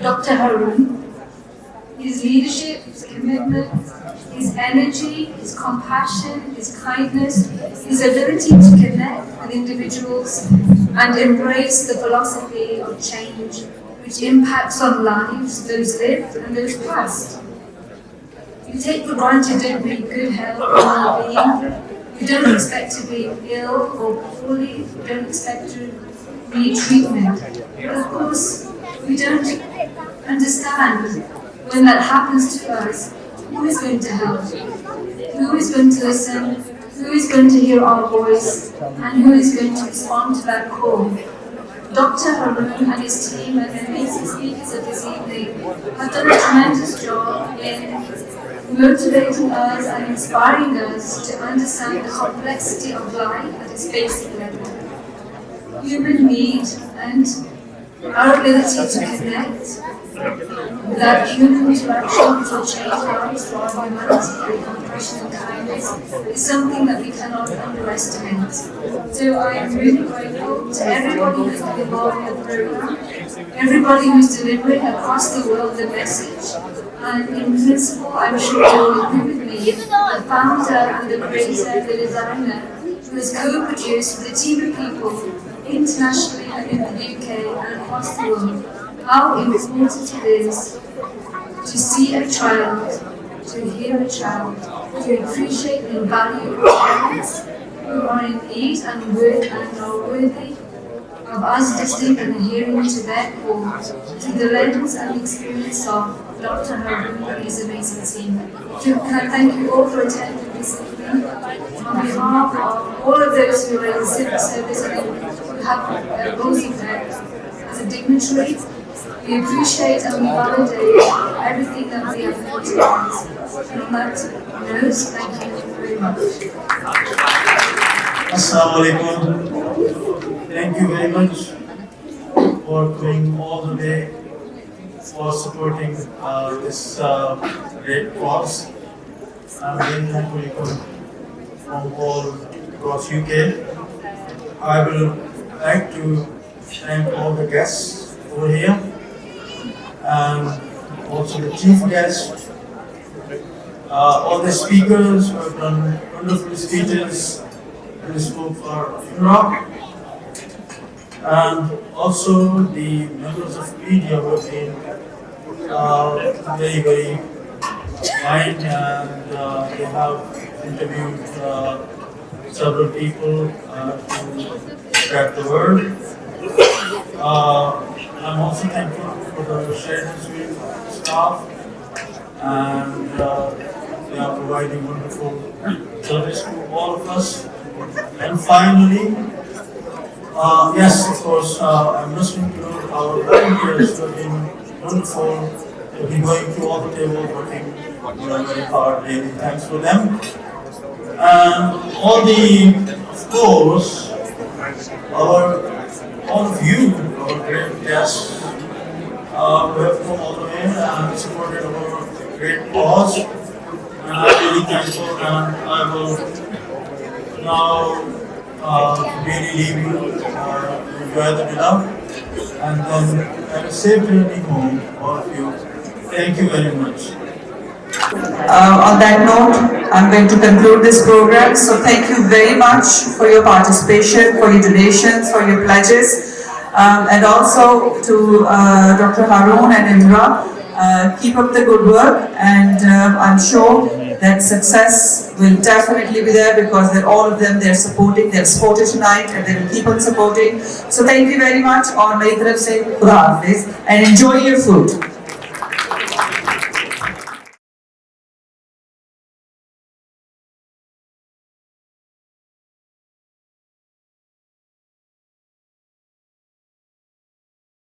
Dr. Haroon, his leadership, his commitment, his energy, his compassion, his kindness, his ability to connect with individuals and embrace the philosophy of change which impacts on lives, those lived and those past. You take for granted every good health and well-being. You don't expect to be ill or poorly. You don't expect to need treatment. But of course, we don't understand when that happens to us, who is going to help? Who is going to listen? Who is going to hear our voice? And who is going to respond to that call? Dr. Haroon and his team and the amazing speakers of this evening have done a tremendous job in motivating us and inspiring us to understand the complexity of life at its basic level. Human need and our ability to connect that human interaction will change lives for our humanity, compassion and kindness is something that we cannot underestimate. So I am really grateful to everybody who's been involved in the program, everybody who's delivering across the world the message. And in principle, I'm sure you will agree with me, the founder and the creator, the designer, who has co-produced with a team of people internationally and in the UK and across the world, how important it is to see a child, to hear a child, to appreciate and value parents who are in need and work and are worthy of us listening and adhering to their call through the lens and experience of Dr. Haroon and his amazing team. Can I thank you all for attending this evening. On behalf of all of those who are in civil service and who have roles as a dignitary, we appreciate and we validate everything that we have put in place. And on that note, thank you very much. Assalamu alaikum. Thank you very much for coming all the way, for supporting this great cause. I'm very thankful from all across UK. I will like to thank all the guests over here and also the chief guest, all the speakers who have done wonderful speeches who spoke for IMRA, and also the members of media who have been very, very kind, and they have interviewed several people to spread the word. I'm also thankful for the Sheridan staff, and they are providing wonderful service to all of us. And finally, yes, of course, I must include our volunteers who have been wonderful. They've been going through all the tables, working very hard. Really, thanks for them. And all the, of course, our great pause, and I'm really thankful, and I will now really leave you to enjoy the dinner, and then have a safe journey home, all of you. Thank you very much. On that note, I'm going to conclude this program. So thank you very much for your participation, for your donations, for your pledges, and also to Dr. Haroon and IMRA. Keep up the good work, and I'm sure that success will definitely be there because all of them, they're supporting, they've supported tonight, and they will keep on supporting. So thank you very much. और मेरी तरफ से खुदा हाफिज, and enjoy your food.